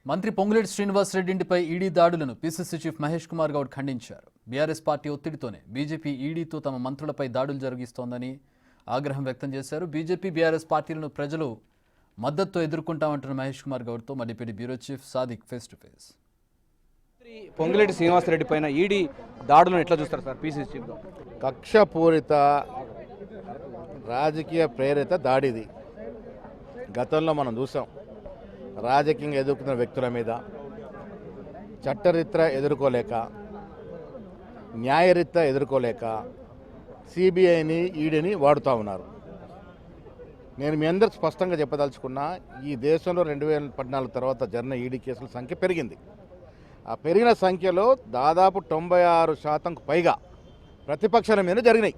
మంత్రి పొంగులేటి శ్రీనివాసరెడ్డి ఇంటిపై ఈడీ దాడులను పీసీసీ చీఫ్ మహేష్ కుమార్ గౌడ్ ఖండించారు. బీఆర్ఎస్ పార్టీ ఒత్తిడితోనే బీజేపీ ఈడీతో తమ మంత్రులపై దాడులు జరిగిస్తోందని ఆగ్రహం వ్యక్తం చేశారు. బీజేపీ బీఆర్ఎస్ పార్టీలను ప్రజలు మద్దతుతో ఎదుర్కొంటామంటున్న మహేష్ కుమార్ గౌడ్తో మల్లిపేటి bureau chief Sadiq face to face. Ponguleti Srinivasa Reddy పైన ఈడీ దాడులను ఎట్లా చూస్తారు సార్? పీసీసీ చీఫ్ కక్షపూరిత రాజకీయ ప్రేరిత దాడిది. గతంలో మనం చూసాం. రాజకీయంగా ఎదుర్కొన్న వ్యక్తుల మీద చట్టరీత్యా ఎదుర్కోలేక, న్యాయరీత్యా ఎదుర్కోలేక సిబిఐని ఈడీని వాడుతూ ఉన్నారు. నేను మీ అందరికి స్పష్టంగా చెప్పదలుచుకున్నా, ఈ దేశంలో 2014 తర్వాత జరిగిన ఈడీ కేసుల సంఖ్య పెరిగింది. ఆ పెరిగిన సంఖ్యలో దాదాపు 96% పైగా ప్రతిపక్షాల మీద జరిగినాయి.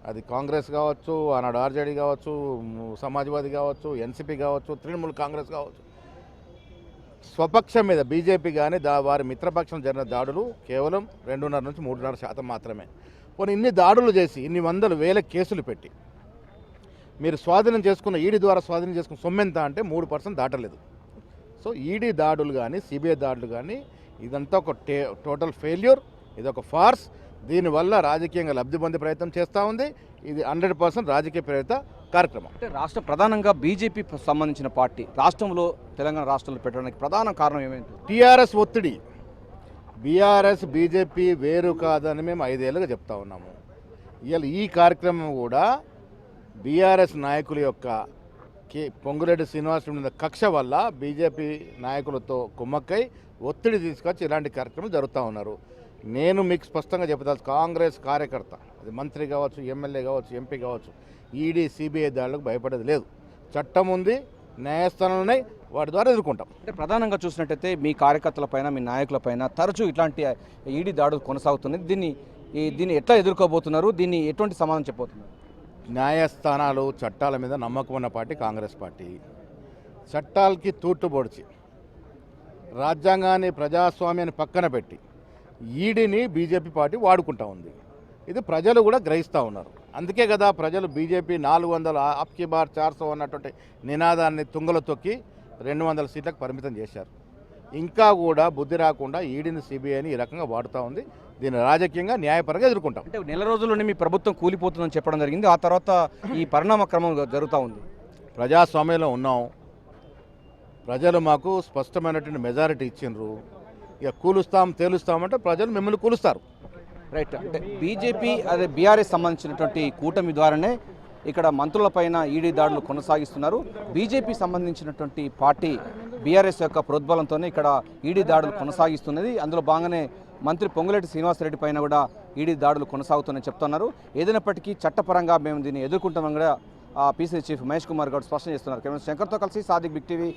అది కాంగ్రెస్ కావచ్చు, ఆనాడు ఆర్జేడీ కావచ్చు, సమాజ్వాదీ కావచ్చు, ఎన్సీపీ కావచ్చు, తృణమూల్ కాంగ్రెస్ కావచ్చు. స్వపక్షం మీద బీజేపీ కానీ వారి మిత్రపక్షం జరిగిన దాడులు కేవలం 2.5 నుంచి 3.5% మాత్రమే. కొన్ని ఇన్ని దాడులు చేసి ఇన్ని వందలు వేల కేసులు పెట్టి మీరు స్వాధీనం చేసుకున్న ఈడీ ద్వారా స్వాధీనం చేసుకున్న సొమ్మెంత అంటే 3% దాటలేదు. సో ఈడీ దాడులు కానీ సిబిఐ దాడులు కానీ ఇదంతా ఒక టోటల్ ఫెయిల్యూర్, ఇదొక ఫార్స్. దీనివల్ల రాజకీయంగా లబ్ధి పొందే ప్రయత్నం చేస్తూ ఉంది. ఇది 100% రాజకీయ ప్రేరిత కార్యక్రమం. అంటే రాష్ట్ర ప్రధానంగా బీజేపీ సంబంధించిన పార్టీ రాష్ట్రంలో, తెలంగాణ రాష్ట్రంలో పెట్టడానికి ప్రధాన కారణం ఏమైంది? టీఆర్ఎస్ ఒత్తిడి. బీఆర్ఎస్ బీజేపీ వేరు కాదని మేము 5 ఏళ్ళుగా చెప్తా ఉన్నాము. ఇవాళ ఈ కార్యక్రమం కూడా బీఆర్ఎస్ నాయకుల యొక్క పొంగులేటి శ్రీనివాసరెడ్డి మీద కక్ష వల్ల బీజేపీ నాయకులతో కుమ్మక్కై ఒత్తిడి తీసుకొచ్చి ఇలాంటి కార్యక్రమాలు జరుగుతూ ఉన్నారు. నేను మీకు స్పష్టంగా చెప్పదలుచు, కాంగ్రెస్ కార్యకర్త, అది మంత్రి కావచ్చు, ఎమ్మెల్యే కావచ్చు, ఎంపీ కావచ్చు, ఈడీ సిబిఐ దాడులకు భయపడేది లేదు. చట్టం ఉంది, న్యాయస్థానాలు ఉన్నాయి, వాటి ద్వారా ఎదుర్కొంటాం. అంటే ప్రధానంగా చూసినట్టయితే మీ కార్యకర్తలపైన, మీ నాయకులపైన తరచూ ఇట్లాంటి ఈడీ దాడులు కొనసాగుతుంది. దీన్ని ఎట్లా ఎదుర్కోబోతున్నారు? దీన్ని ఎటువంటి సమాధానం చెప్పబోతున్నారు? న్యాయస్థానాలు, చట్టాల మీద నమ్మకం ఉన్న పార్టీ కాంగ్రెస్ పార్టీ. చట్టాలకి తూట్లు పొడిచి రాజ్యాంగాన్ని, ప్రజాస్వామ్యాన్ని పక్కన పెట్టి ఈడీని బీజేపీ పార్టీ వాడుకుంటా ఉంది. ఇది ప్రజలు కూడా గ్రహిస్తూ ఉన్నారు. అందుకే కదా ప్రజలు బీజేపీ 400 అప్కి బార్ 400 అన్నటువంటి నినాదాన్ని తుంగలో తొక్కి 200 సీట్లకు పరిమితం చేశారు. ఇంకా కూడా బుద్ధి రాకుండా ఈడీని, సిబిఐని ఈ రకంగా వాడుతూ ఉంది. దీన్ని రాజకీయంగా, న్యాయపరంగా ఎదుర్కొంటాం. అంటే నెల రోజుల్లోనే మీ ప్రభుత్వం కూలిపోతుందని చెప్పడం జరిగింది. ఆ తర్వాత ఈ పరిణామ క్రమం జరుగుతూ ఉంది. ప్రజాస్వామ్యంలో ఉన్నాం. ప్రజలు మాకు స్పష్టమైనటువంటి మెజారిటీ ఇచ్చిండ్రు. ఇక కూలుస్తాం, తేలుస్తామంటే ప్రజలు మిమ్మల్ని కూలుస్తారు. రైట్. అంటే బీజేపీ, అదే బీఆర్ఎస్ సంబంధించినటువంటి కూటమి ద్వారానే ఇక్కడ మంత్రులపైన ఈడీ దాడులు కొనసాగిస్తున్నారు. బీజేపీ సంబంధించినటువంటి పార్టీ బీఆర్ఎస్ యొక్క ప్రోద్బలంతోనే ఇక్కడ ఈడీ దాడులు కొనసాగిస్తున్నది. అందులో భాగంగానే మంత్రి పొంగులేటి శ్రీనివాసరెడ్డి పైన కూడా ఈడీ దాడులు కొనసాగుతున్నాయని చెప్తున్నారు. ఏదైనప్పటికీ చట్టపరంగా మేము దీన్ని ఎదుర్కొంటామని కూడా పీసీసీ చీఫ్ మహేష్ కుమార్ గౌడ్ స్పష్టం చేస్తున్నారు. కెమెరా శంకర్తో కలిసి సాదిక్, బిగ్ టీవీ.